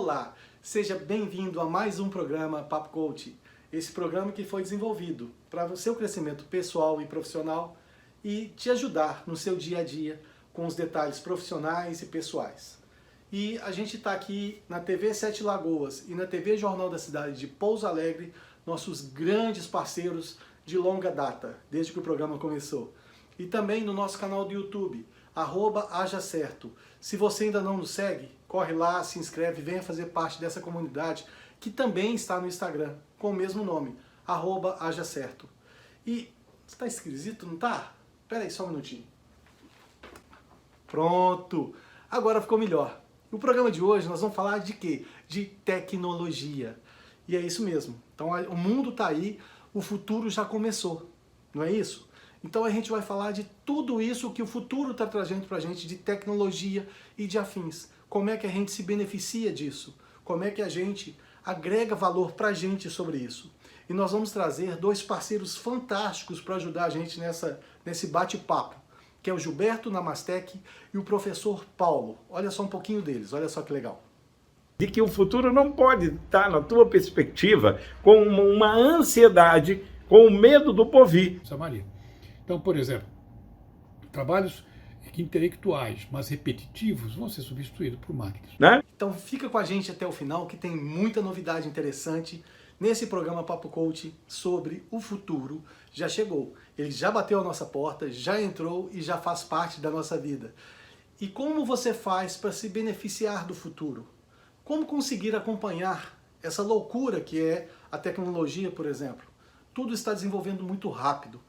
Olá, seja bem-vindo a mais um programa Papo Coach. Esse programa que foi desenvolvido para o seu crescimento pessoal e profissional e te ajudar no seu dia a dia com os detalhes profissionais e pessoais. E a gente está aqui na TV Sete Lagoas e na TV Jornal da Cidade de Pouso Alegre, nossos grandes parceiros de longa data, desde que o programa começou. E também no nosso canal do YouTube, @hajacerto. Se você ainda não nos segue, corre lá, se inscreve, venha fazer parte dessa comunidade, que também está no Instagram, com o mesmo nome, @hajacerto. E está esquisito, não tá? Espera aí só um minutinho. Pronto! Agora ficou melhor. No programa de hoje nós vamos falar de quê? De tecnologia. E é isso mesmo. Então o mundo está aí, o futuro já começou, não é isso? Então a gente vai falar de tudo isso que o futuro está trazendo para a gente, de tecnologia e de afins. Como é que a gente se beneficia disso? Como é que a gente agrega valor para a gente sobre isso? E nós vamos trazer dois parceiros fantásticos para ajudar a gente nesse bate-papo, que é o Gilberto Namastec e o professor Paulo. Olha só um pouquinho deles, olha só que legal. De que o futuro não pode estar, na tua perspectiva, com uma ansiedade, com o medo do porvir. Maria. Então, por exemplo, trabalhos intelectuais, mas repetitivos, vão ser substituídos por máquinas. Né? Então fica com a gente até o final, que tem muita novidade interessante nesse programa Papo Coach sobre o futuro. Já chegou, ele já bateu a nossa porta, já entrou e já faz parte da nossa vida. E como você faz para se beneficiar do futuro? Como conseguir acompanhar essa loucura que é a tecnologia, por exemplo? Tudo está desenvolvendo muito rápido.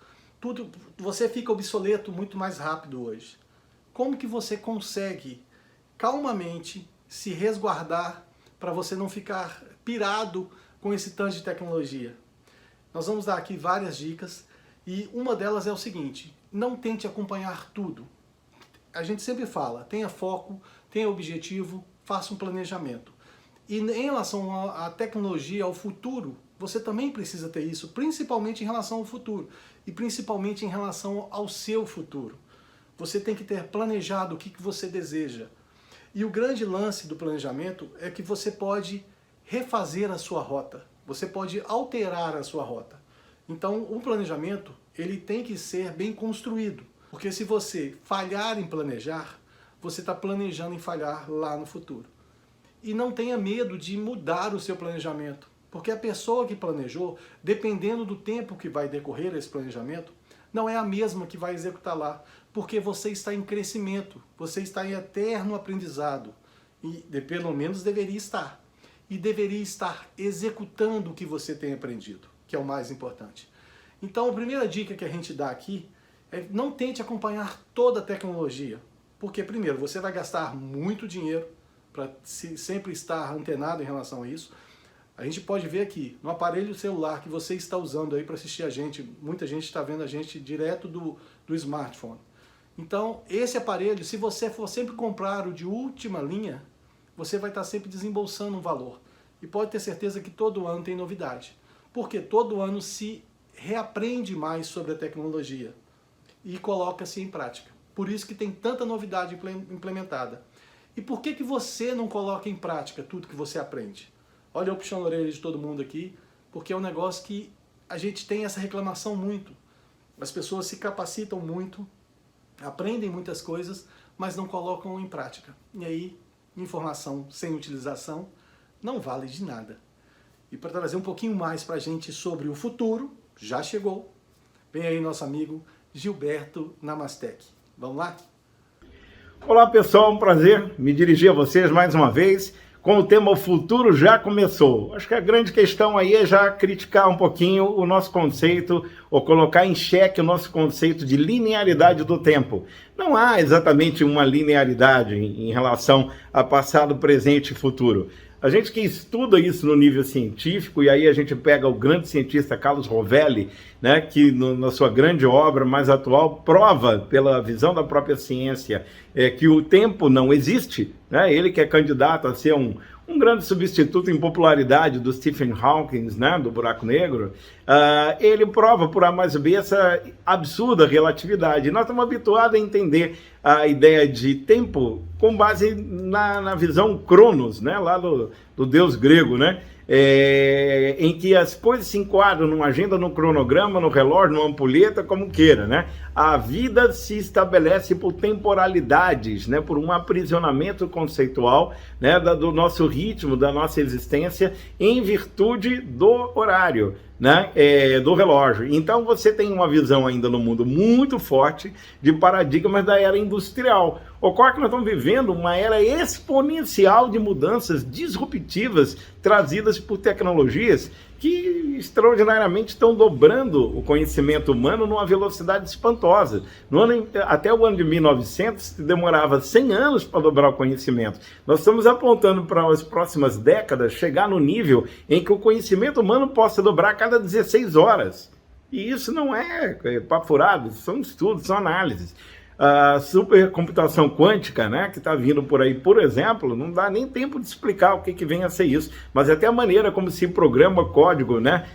Você fica obsoleto muito mais rápido hoje. Como que você consegue calmamente se resguardar para você não ficar pirado com esse tanto de tecnologia? Nós vamos dar aqui várias dicas e uma delas é o seguinte: não tente acompanhar tudo. A gente sempre fala, tenha foco, tenha objetivo, faça um planejamento. E em relação à tecnologia, ao futuro, você também precisa ter isso, principalmente em relação ao futuro e principalmente em relação ao seu futuro. Você tem que ter planejado o que você deseja. E o grande lance do planejamento é que você pode refazer a sua rota, você pode alterar a sua rota. Então, o planejamento, ele tem que ser bem construído, porque se você falhar em planejar, você está planejando em falhar lá no futuro. E não tenha medo de mudar o seu planejamento, porque a pessoa que planejou, dependendo do tempo que vai decorrer esse planejamento, não é a mesma que vai executar lá, porque você está em crescimento, você está em eterno aprendizado, e pelo menos deveria estar. E deveria estar executando o que você tem aprendido, que é o mais importante. Então a primeira dica que a gente dá aqui é não tente acompanhar toda a tecnologia, porque primeiro você vai gastar muito dinheiro para sempre estar antenado em relação a isso. A gente pode ver aqui, no aparelho celular que você está usando aí para assistir a gente, muita gente está vendo a gente direto do smartphone. Então, esse aparelho, se você for sempre comprar o de última linha, você vai estar sempre desembolsando um valor. E pode ter certeza que todo ano tem novidade. Porque todo ano se reaprende mais sobre a tecnologia e coloca-se em prática. Por isso que tem tanta novidade implementada. E por que você não coloca em prática tudo que você aprende? Olha eu puxando a orelha de todo mundo aqui, porque é um negócio que a gente tem essa reclamação muito. As pessoas se capacitam muito, aprendem muitas coisas, mas não colocam em prática. E aí, informação sem utilização não vale de nada. E para trazer um pouquinho mais para a gente sobre o futuro, já chegou. Vem aí nosso amigo Gilberto Namastec. Vamos lá? Olá pessoal, um prazer me dirigir a vocês mais uma vez com o tema O Futuro Já Começou. Acho que a grande questão aí é já criticar um pouquinho o nosso conceito, ou colocar em xeque o nosso conceito de linearidade do tempo. Não há exatamente uma linearidade em relação a passado, presente e futuro. A gente que estuda isso no nível científico, e aí a gente pega o grande cientista Carlos Rovelli, né, que na sua grande obra mais atual prova pela visão da própria ciência que o tempo não existe, né? Ele que é candidato a ser um um grande substituto em popularidade do Stephen Hawking, né, do buraco negro, ele prova por A mais B essa absurda relatividade. Nós estamos habituados a entender a ideia de tempo com base na visão Cronos, né, lá do deus grego, né, em que as coisas se enquadram numa agenda, no cronograma, no relógio, numa ampulheta, como queira, né? A vida se estabelece por temporalidades, né? Por um aprisionamento conceitual, né? Do nosso ritmo, da nossa existência, em virtude do horário, né? Do relógio. Então você tem uma visão ainda no mundo muito forte de paradigmas da era industrial. Ocorre que nós estamos vivendo uma era exponencial de mudanças disruptivas trazidas por tecnologias que extraordinariamente estão dobrando o conhecimento humano numa velocidade espantosa. Até o ano de 1900 demorava 100 anos para dobrar o conhecimento. Nós estamos apontando para as próximas décadas chegar no nível em que o conhecimento humano possa dobrar a cada 16 horas. E isso não é papo furado, são estudos, são análises. A supercomputação quântica, né, que está vindo por aí, por exemplo, não dá nem tempo de explicar o que vem a ser isso, mas até a maneira como se programa código, né,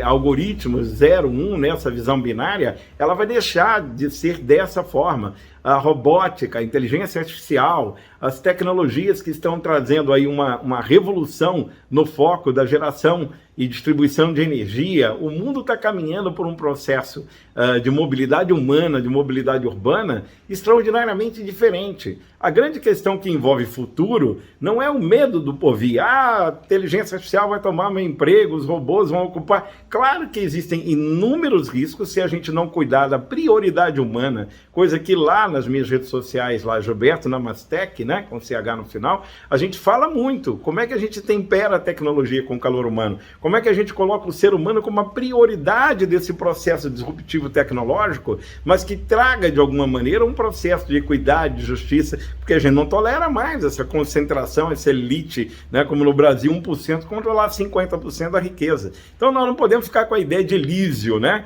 algoritmos 0, 1, nessa visão binária, ela vai deixar de ser dessa forma. A robótica, a inteligência artificial, as tecnologias que estão trazendo aí uma revolução no foco da geração e distribuição de energia. O mundo está caminhando por um processo de mobilidade humana, de mobilidade urbana, extraordinariamente diferente. A grande questão que envolve futuro não é o medo do porvir. A inteligência artificial vai tomar meu emprego, os robôs vão ocupar. Claro que existem inúmeros riscos se a gente não cuidar da prioridade humana, coisa que lá nas minhas redes sociais, lá Gilberto Namastec, né, com CH no final, a gente fala muito. Como é que a gente tempera a tecnologia com o calor humano? Como é que a gente coloca o ser humano como uma prioridade desse processo disruptivo tecnológico, mas que traga de alguma maneira um processo de equidade, de justiça, porque a gente não tolera mais essa concentração, essa elite, né, como no Brasil 1% controlar 50% da riqueza. Então nós não podemos ficar com a ideia de Elísio, né,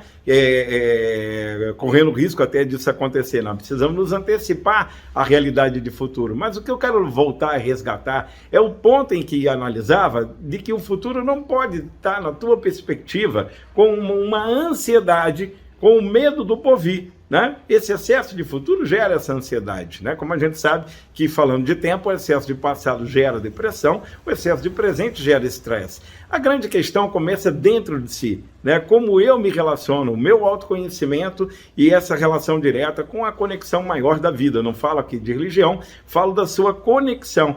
correndo risco até disso acontecer. Nós precisamos nos antecipar à realidade de futuro. Mas o que eu quero voltar a resgatar é o ponto em que analisava de que o futuro não pode estar, na tua perspectiva, com uma ansiedade, com o medo do porvir. Né? Esse excesso de futuro gera essa ansiedade, né? Como a gente sabe que, falando de tempo, o excesso de passado gera depressão, o excesso de presente gera estresse. A grande questão começa dentro de si, né? Como eu me relaciono, o meu autoconhecimento e essa relação direta com a conexão maior da vida. Eu não falo aqui de religião, falo da sua conexão.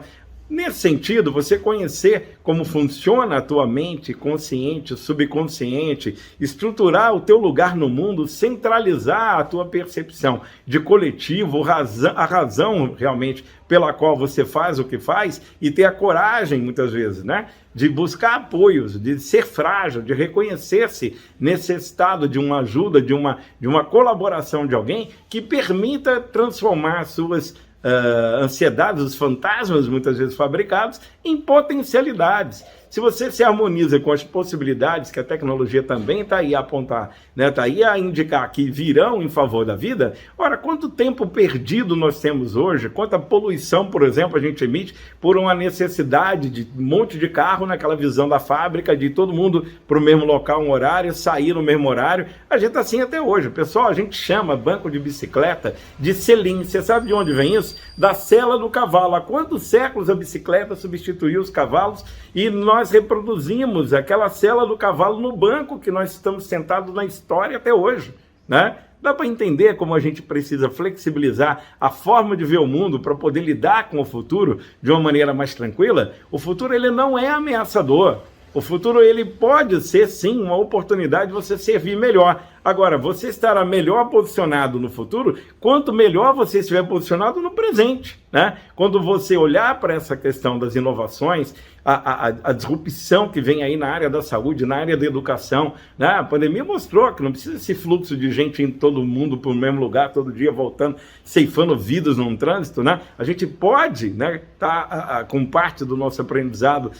Nesse sentido, você conhecer como funciona a tua mente consciente, subconsciente, estruturar o teu lugar no mundo, centralizar a tua percepção de coletivo, a razão realmente pela qual você faz o que faz e ter a coragem, muitas vezes, né, de buscar apoios, de ser frágil, de reconhecer-se necessitado de uma ajuda, de uma colaboração de alguém que permita transformar suas ansiedades, os fantasmas muitas vezes fabricados, em potencialidades. Se você se harmoniza com as possibilidades que a tecnologia também está aí a apontar, né, está aí a indicar que virão em favor da vida, ora, quanto tempo perdido nós temos hoje, quanta poluição, por exemplo, a gente emite por uma necessidade de um monte de carro naquela visão da fábrica, de todo mundo para o mesmo local, um horário, sair no mesmo horário. A gente está assim até hoje. Pessoal, a gente chama banco de bicicleta de selim. Você sabe de onde vem isso? Da sela do cavalo. Há quantos séculos a bicicleta substituiu os cavalos e nós reproduzimos aquela sela do cavalo no banco que nós estamos sentados na história até hoje, né? Dá para entender como a gente precisa flexibilizar a forma de ver o mundo para poder lidar com o futuro de uma maneira mais tranquila? O futuro, ele não é ameaçador. O futuro, ele pode ser, sim, uma oportunidade de você servir melhor. Agora, você estará melhor posicionado no futuro quanto melhor você estiver posicionado no presente, né? Quando você olhar para essa questão das inovações, a disrupção que vem aí na área da saúde, na área da educação, né? A pandemia mostrou que não precisa esse fluxo de gente indo todo mundo para o mesmo lugar, todo dia voltando, ceifando vidas num trânsito, né? A gente pode, né, tá com parte do nosso aprendizado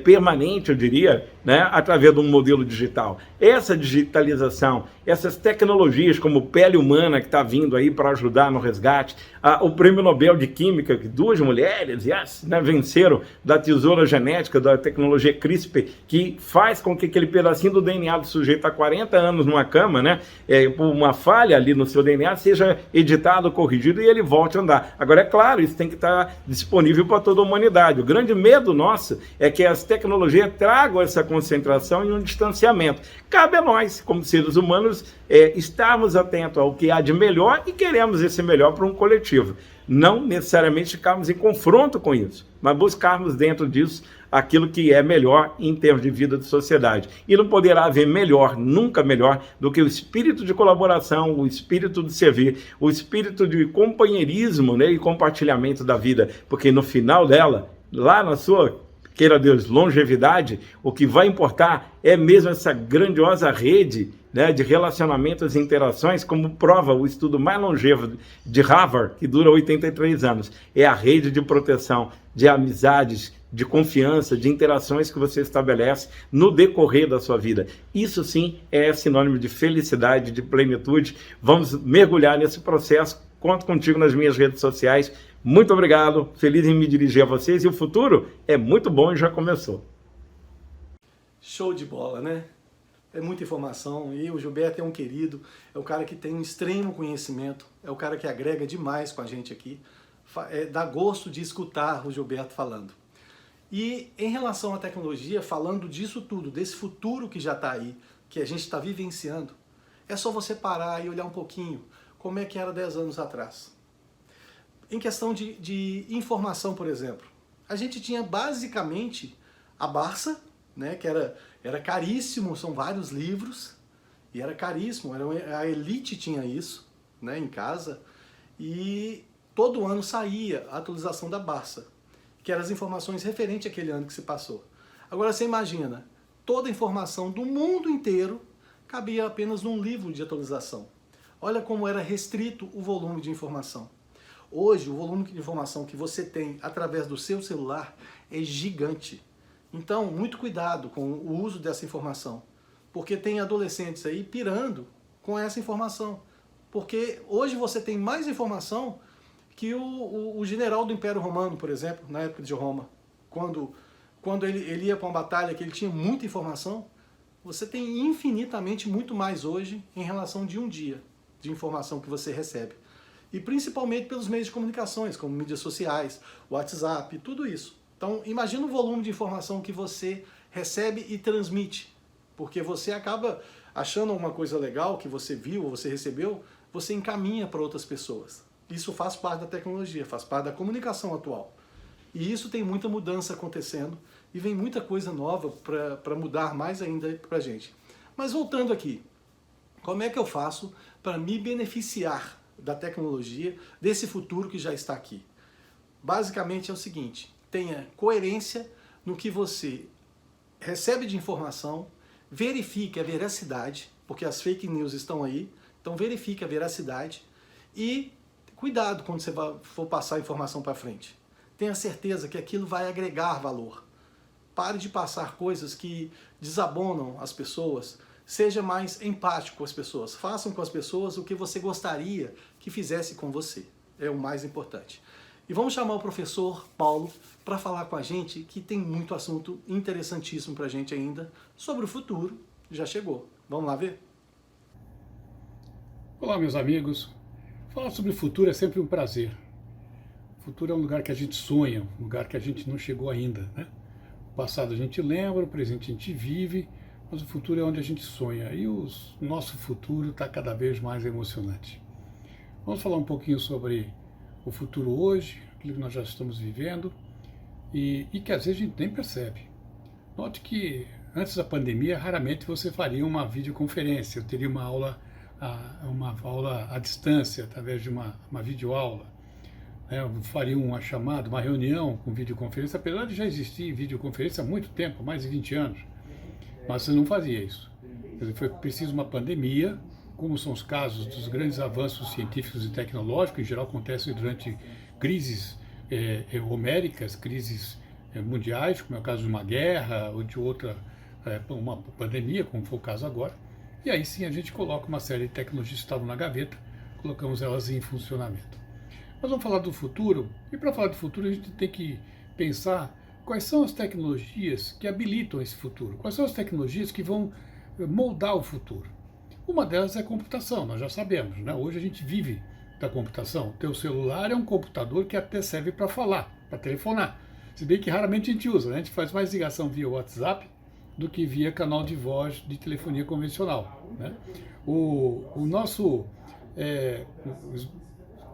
permanente, eu diria, né, através de um modelo digital. Essa digitalização, essas tecnologias como pele humana que está vindo aí para ajudar no resgate, o Prêmio Nobel de Química, que 2 mulheres né, venceram da tesoura genética, da tecnologia CRISPR, que faz com que aquele pedacinho do DNA do sujeito há 40 anos numa cama, né, por uma falha ali no seu DNA, seja editado, corrigido e ele volte a andar. Agora, é claro, isso tem que estar disponível para toda a humanidade. O grande medo nosso é que as tecnologias tragam essa concentração e um distanciamento. Cabe a nós, como seres humanos, estarmos atentos ao que há de melhor e queremos esse melhor para um coletivo. Não necessariamente ficarmos em confronto com isso, mas buscarmos dentro disso aquilo que é melhor em termos de vida de sociedade. E não poderá haver melhor, nunca melhor, do que o espírito de colaboração, o espírito de servir, o espírito de companheirismo, né, e compartilhamento da vida, porque no final dela, lá na sua, queira Deus, longevidade, o que vai importar é mesmo essa grandiosa rede, né, de relacionamentos e interações, como prova o estudo mais longevo de Harvard, que dura 83 anos. É a rede de proteção, de amizades, de confiança, de interações que você estabelece no decorrer da sua vida. Isso sim é sinônimo de felicidade, de plenitude. Vamos mergulhar nesse processo. Conto contigo nas minhas redes sociais. Muito obrigado, feliz em me dirigir a vocês, e o futuro é muito bom e já começou. Show de bola, né? É muita informação, e o Gilberto é um querido, é um cara que tem um extremo conhecimento, é um cara que agrega demais com a gente aqui, dá gosto de escutar o Gilberto falando. E em relação à tecnologia, falando disso tudo, desse futuro que já está aí, que a gente está vivenciando, é só você parar e olhar um pouquinho como é que era 10 anos atrás. Em questão de informação, por exemplo, a gente tinha basicamente a Barça, né, que era caríssimo, são vários livros, e era caríssimo, a elite tinha isso, né, em casa, e todo ano saía a atualização da Barça, que eram as informações referentes àquele ano que se passou. Agora você imagina, toda a informação do mundo inteiro cabia apenas num livro de atualização. Olha como era restrito o volume de informação. Hoje, o volume de informação que você tem através do seu celular é gigante. Então, muito cuidado com o uso dessa informação, porque tem adolescentes aí pirando com essa informação. Porque hoje você tem mais informação que o general do Império Romano, por exemplo, na época de Roma. Quando ele ia para uma batalha que ele tinha muita informação, você tem infinitamente muito mais hoje em relação de um dia de informação que você recebe. E principalmente pelos meios de comunicações, como mídias sociais, WhatsApp, tudo isso. Então, imagina o volume de informação que você recebe e transmite, porque você acaba achando alguma coisa legal que você viu ou você recebeu, você encaminha para outras pessoas. Isso faz parte da tecnologia, faz parte da comunicação atual. E isso tem muita mudança acontecendo e vem muita coisa nova para mudar mais ainda para a gente. Mas voltando aqui, como é que eu faço para me beneficiar da tecnologia, desse futuro que já está aqui? Basicamente é o seguinte: tenha coerência no que você recebe de informação, verifique a veracidade, porque as fake news estão aí, então verifique a veracidade e cuidado quando você for passar a informação para frente. Tenha certeza que aquilo vai agregar valor. Pare de passar coisas que desabonam as pessoas, seja mais empático com as pessoas, façam com as pessoas o que você gostaria que fizesse com você, é o mais importante. E vamos chamar o professor Paulo para falar com a gente, que tem muito assunto interessantíssimo para a gente ainda, sobre o futuro, já chegou. Vamos lá ver? Olá, meus amigos. Falar sobre o futuro é sempre um prazer. O futuro é um lugar que a gente sonha, um lugar que a gente não chegou ainda, né? O passado a gente lembra, o presente a gente vive, mas o futuro é onde a gente sonha. E o nosso futuro está cada vez mais emocionante. Vamos falar um pouquinho sobre o futuro hoje, aquilo que nós já estamos vivendo e que às vezes a gente nem percebe. Note que antes da pandemia, raramente você faria uma videoconferência, eu teria uma aula à distância, através de uma videoaula. Eu faria uma chamada, uma reunião com videoconferência, apesar de já existir videoconferência há muito tempo, mais de 20 anos, mas você não fazia isso. Quer dizer, foi preciso uma pandemia, como são os casos dos grandes avanços científicos e tecnológicos, em geral acontecem durante crises homéricas, crises mundiais, como é o caso de uma guerra ou de outra, uma pandemia, como foi o caso agora. E aí sim a gente coloca uma série de tecnologias que estavam na gaveta, colocamos elas em funcionamento. Nós vamos falar do futuro, e para falar do futuro a gente tem que pensar quais são as tecnologias que habilitam esse futuro, quais são as tecnologias que vão moldar o futuro. Uma delas é a computação, nós já sabemos, né? Hoje a gente vive da computação. O teu celular é um computador que até serve para falar, para telefonar. Se bem que raramente a gente usa, né? A gente faz mais ligação via WhatsApp do que via canal de voz de telefonia convencional, né? O nosso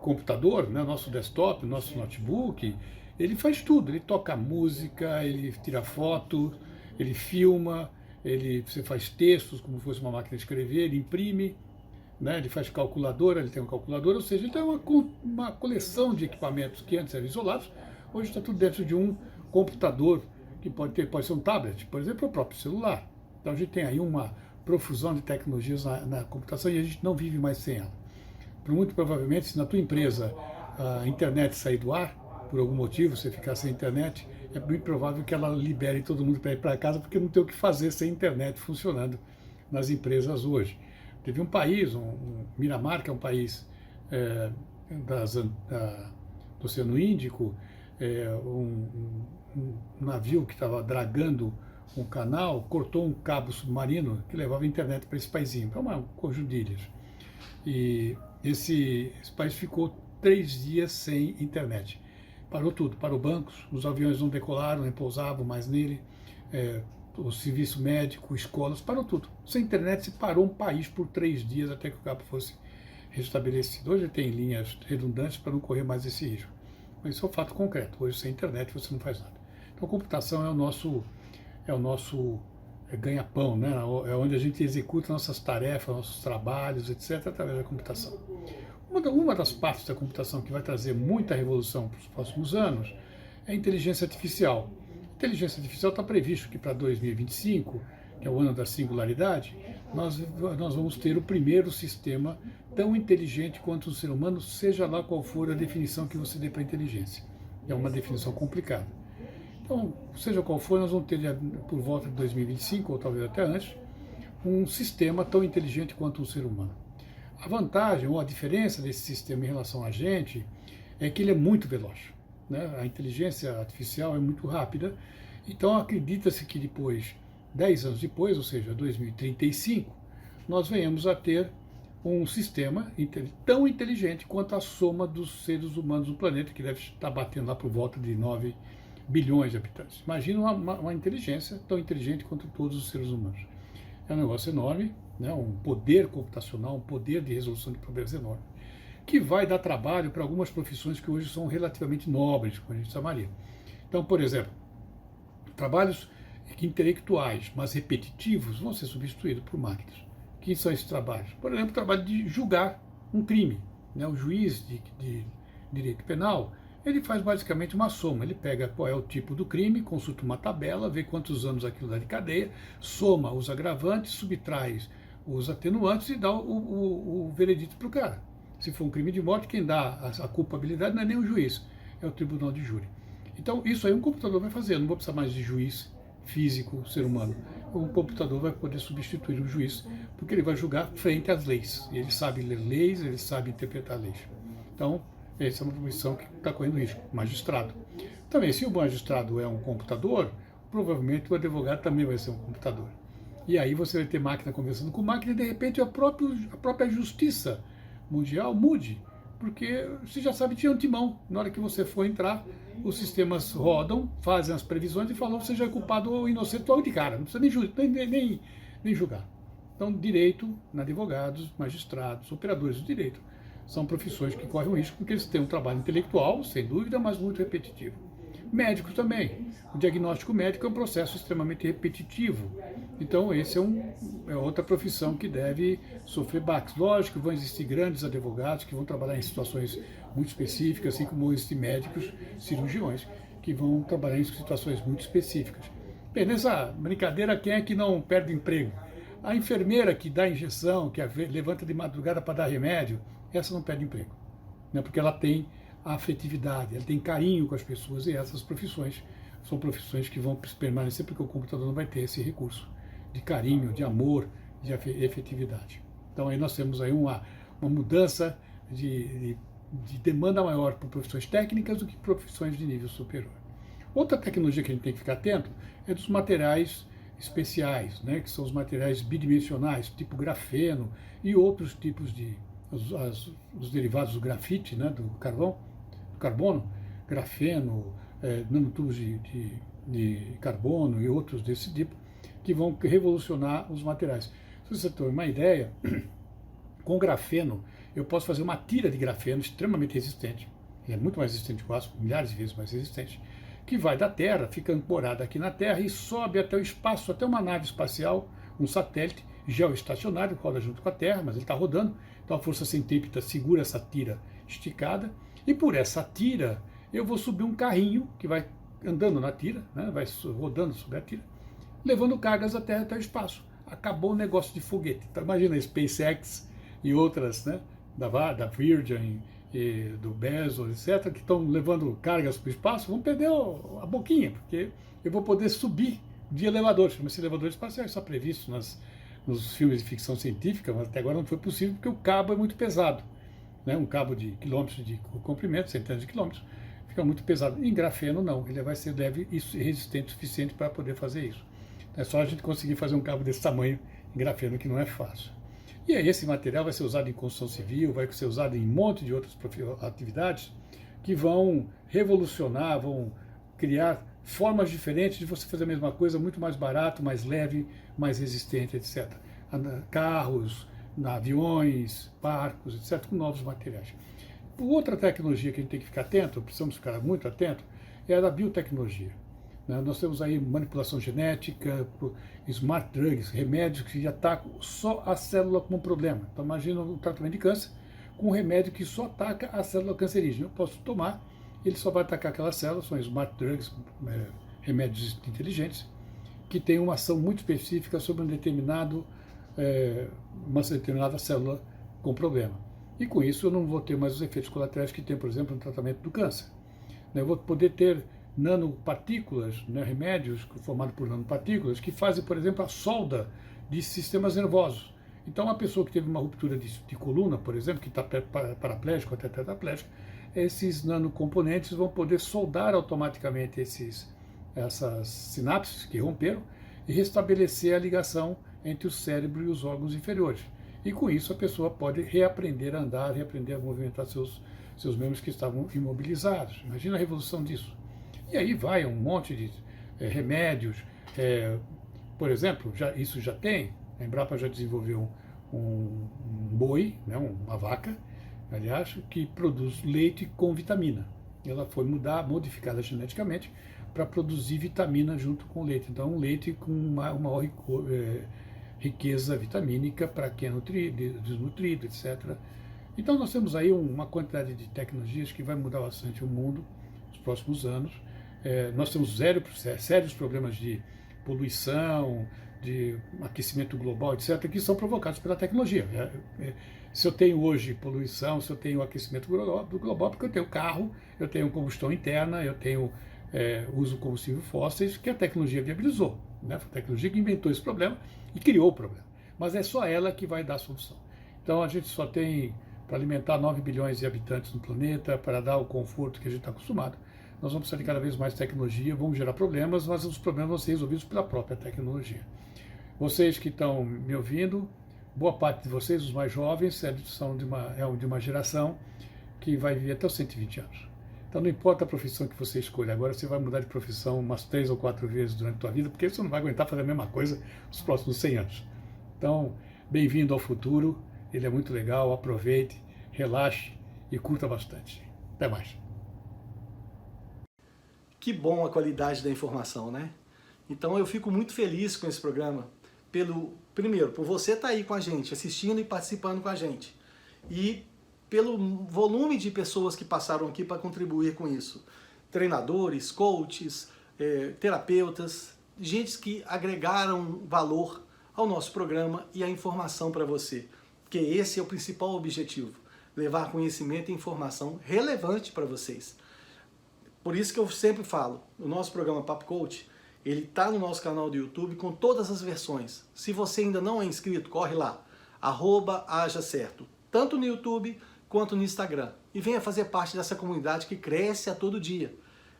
computador, né? Nosso desktop, nosso notebook, ele faz tudo. Ele toca música, ele tira foto, ele filma, você faz textos como se fosse uma máquina de escrever, ele imprime, né? Ele faz calculadora, ele tem uma calculadora, ou seja, ele tem uma coleção de equipamentos que antes eram isolados, hoje está tudo dentro de um computador, que pode ser um tablet, por exemplo, o próprio celular. Então a gente tem aí uma profusão de tecnologias na computação e a gente não vive mais sem ela. Muito provavelmente, se na tua empresa a internet sair do ar, por algum motivo, você ficar sem internet, é muito provável que ela libere todo mundo para ir para casa, porque não tem o que fazer sem internet funcionando nas empresas hoje. Teve um país, Miramar, que é um país do Oceano Índico, um navio que estava dragando um canal, cortou um cabo submarino que levava internet para esse paizinho, para um conjunto de ilhas. E esse país ficou 3 dias sem internet. Parou tudo, parou bancos, os aviões não decolaram, nem pousavam mais nele, o serviço médico, escolas, parou tudo. Sem internet se parou um país por 3 dias até que o cabo fosse restabelecido. Hoje tem linhas redundantes para não correr mais esse risco. Mas isso é um fato concreto. Hoje sem internet você não faz nada. Então a computação é o nosso ganha-pão, né? É onde a gente executa nossas tarefas, nossos trabalhos, etc., através da computação. Uma das partes da computação que vai trazer muita revolução para os próximos anos é a inteligência artificial. A inteligência artificial está previsto que para 2025, que é o ano da singularidade, nós vamos ter o primeiro sistema tão inteligente quanto o ser humano, seja lá qual for a definição que você dê para a inteligência. É uma definição complicada. Então, seja qual for, nós vamos ter, por volta de 2025, ou talvez até antes, um sistema tão inteligente quanto um ser humano. A vantagem ou a diferença desse sistema em relação a gente é que ele é muito veloz, né? A inteligência artificial é muito rápida, então acredita-se que depois, 10 anos depois, ou seja, 2035, nós venhamos a ter um sistema tão inteligente quanto a soma dos seres humanos no planeta, que deve estar batendo lá por volta de 9 bilhões de habitantes. Imagina uma inteligência tão inteligente quanto todos os seres humanos. É um negócio enorme, né? Um poder computacional, um poder de resolução de problemas enorme, que vai dar trabalho para algumas profissões que hoje são relativamente nobres, como a gente chamaria. Então, por exemplo, trabalhos intelectuais, mas repetitivos, vão ser substituídos por máquinas. Que são esses trabalhos? Por exemplo, o trabalho de julgar um crime, né? O juiz de direito penal, ele faz basicamente uma soma. Ele pega qual é o tipo do crime, consulta uma tabela, vê quantos anos aquilo dá de cadeia, soma os agravantes, subtrai os atenuantes e dá o veredito para o cara. Se for um crime de morte, quem dá a culpabilidade não é nem o juiz, é o tribunal de júri. Então, isso aí um computador vai fazer. Eu não vou precisar mais de juiz físico, ser humano. O computador vai poder substituir o juiz, porque ele vai julgar frente às leis. Ele sabe ler leis, ele sabe interpretar leis. Então, essa é uma profissão que está correndo risco, magistrado. Também, se o magistrado é um computador, provavelmente o advogado também vai ser um computador. E aí você vai ter máquina conversando com máquina e, de repente, a própria justiça mundial mude, porque você já sabe de antemão, na hora que você for entrar, os sistemas rodam, fazem as previsões e falam se seja é culpado ou inocente logo de cara, não precisa nem julgar. Então, direito, advogados, magistrados, operadores do direito, são profissões que correm o risco porque eles têm um trabalho intelectual, sem dúvida, mas muito repetitivo. Médicos também. O diagnóstico médico é um processo extremamente repetitivo. Então, esse é outra profissão que deve sofrer baques. Lógico que vão existir grandes advogados que vão trabalhar em situações muito específicas, assim como existem médicos, cirurgiões, que vão trabalhar em situações muito específicas. Bem, nessa brincadeira, quem é que não perde emprego? A enfermeira que dá injeção, que levanta de madrugada para dar remédio, essa não perde emprego, né? Porque ela tem a afetividade, ela tem carinho com as pessoas, e essas profissões são profissões que vão permanecer porque o computador não vai ter esse recurso de carinho, de amor, de efetividade. Então aí nós temos aí uma mudança de de demanda maior por profissões técnicas do que profissões de nível superior. Outra tecnologia que a gente tem que ficar atento é dos materiais especiais, né, que são os materiais bidimensionais, tipo grafeno e outros tipos de os derivados do grafite, né, do carbono, grafeno, nanotubos de carbono e outros desse tipo, que vão revolucionar os materiais. Se você tem uma ideia, com grafeno eu posso fazer uma tira de grafeno extremamente resistente, ele é muito mais resistente que o aço, milhares de vezes mais resistente, que vai da Terra, fica ancorada aqui na Terra e sobe até o espaço, até uma nave espacial, um satélite geoestacionário, roda junto com a Terra, mas ele está rodando, então a força centrípeta segura essa tira esticada, e por essa tira eu vou subir um carrinho que vai andando na tira, né, vai rodando sobre a tira, levando cargas da Terra até o espaço. Acabou o negócio de foguete. Então imagina a SpaceX e outras, né, da Virgin, e do Bezos, etc., que estão levando cargas para o espaço, vão perder a boquinha, porque eu vou poder subir de elevador. Chama-se elevador espacial, isso está previsto nos filmes de ficção científica, mas até agora não foi possível porque o cabo é muito pesado, né? Um cabo de quilômetros de comprimento, centenas de quilômetros, fica muito pesado. Em grafeno não, ele vai ser leve e resistente o suficiente para poder fazer isso. É só a gente conseguir fazer um cabo desse tamanho em grafeno, que não é fácil. E aí esse material vai ser usado em construção civil, vai ser usado em um monte de outras atividades que vão revolucionar, vão criar formas diferentes de você fazer a mesma coisa, muito mais barato, mais leve, mais resistente, etc. Carros, aviões, barcos, etc., com novos materiais. Outra tecnologia que a gente tem que ficar atento, precisamos ficar muito atento, é a da biotecnologia. Nós temos aí manipulação genética, smart drugs, remédios que atacam só a célula como problema. Então imagina um tratamento de câncer com um remédio que só ataca a célula cancerígena. Eu posso tomar, ele só vai atacar aquela célula, são smart drugs, remédios inteligentes, que têm uma ação muito específica sobre uma determinada célula com problema. E com isso eu não vou ter mais os efeitos colaterais que tem, por exemplo, no tratamento do câncer. Eu vou poder ter nanopartículas, né, remédios formados por nanopartículas, que fazem, por exemplo, a solda de sistemas nervosos. Então, uma pessoa que teve uma ruptura de coluna, por exemplo, que está paraplégico até tetraplégico, esses nanocomponentes vão poder soldar automaticamente essas sinapses que romperam e restabelecer a ligação entre o cérebro e os órgãos inferiores. E com isso a pessoa pode reaprender a andar, reaprender a movimentar seus membros que estavam imobilizados. Imagina a revolução disso. E aí vai um monte de remédios, por exemplo, isso já tem, a Embrapa já desenvolveu um boi, né, uma vaca, aliás, que produz leite com vitamina. Ela foi modificada geneticamente para produzir vitamina junto com o leite. Então, um leite com uma maior riqueza vitamínica para quem é desnutrido, etc. Então, nós temos aí uma quantidade de tecnologias que vai mudar bastante o mundo nos próximos anos. Nós temos sérios problemas de poluição, de aquecimento global, etc., que são provocados pela tecnologia. Se eu tenho hoje poluição, se eu tenho aquecimento global, porque eu tenho carro, eu tenho combustão interna, eu tenho uso combustível fósseis, que a tecnologia viabilizou. Né? Foi a tecnologia que inventou esse problema e criou o problema. Mas é só ela que vai dar a solução. Então a gente só tem para alimentar 9 bilhões de habitantes no planeta, para dar o conforto que a gente está acostumado. Nós vamos precisar de cada vez mais tecnologia, vamos gerar problemas, mas os problemas vão ser resolvidos pela própria tecnologia. Vocês que estão me ouvindo, boa parte de vocês, os mais jovens, são de uma geração que vai viver até os 120 anos. Então não importa a profissão que você escolha, agora você vai mudar de profissão umas 3 ou 4 vezes durante a sua vida, porque você não vai aguentar fazer a mesma coisa nos próximos 100 anos. Então, bem-vindo ao futuro, ele é muito legal, aproveite, relaxe e curta bastante. Até mais. Que bom a qualidade da informação, né? Então eu fico muito feliz com esse programa, primeiro, por você estar aí com a gente, assistindo e participando com a gente, e pelo volume de pessoas que passaram aqui para contribuir com isso. Treinadores, coaches, terapeutas, gente que agregaram valor ao nosso programa e à informação para você, porque esse é o principal objetivo, levar conhecimento e informação relevante para vocês. Por isso que eu sempre falo, o nosso programa Papo Coach, ele está no nosso canal do YouTube com todas as versões. Se você ainda não é inscrito, corre lá, @hajacerto, tanto no YouTube quanto no Instagram. E venha fazer parte dessa comunidade que cresce a todo dia.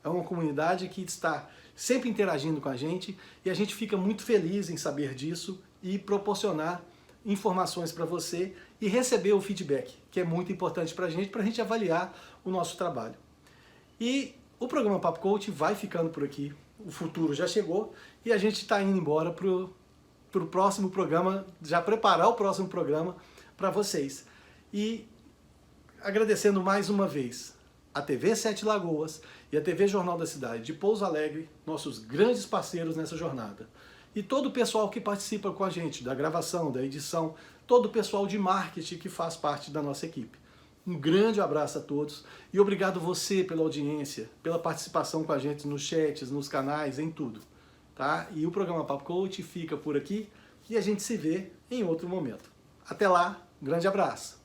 É uma comunidade que está sempre interagindo com a gente e a gente fica muito feliz em saber disso e proporcionar informações para você e receber o feedback, que é muito importante para a gente avaliar o nosso trabalho. E o programa Papo Coach vai ficando por aqui, o futuro já chegou e a gente está indo embora para o próximo programa, já preparar o próximo programa para vocês. E agradecendo mais uma vez a TV Sete Lagoas e a TV Jornal da Cidade de Pouso Alegre, nossos grandes parceiros nessa jornada. E todo o pessoal que participa com a gente, da gravação, da edição, todo o pessoal de marketing que faz parte da nossa equipe. Um grande abraço a todos e obrigado você pela audiência, pela participação com a gente nos chats, nos canais, em tudo. Tá? E o programa Papo Coach fica por aqui e a gente se vê em outro momento. Até lá, um grande abraço!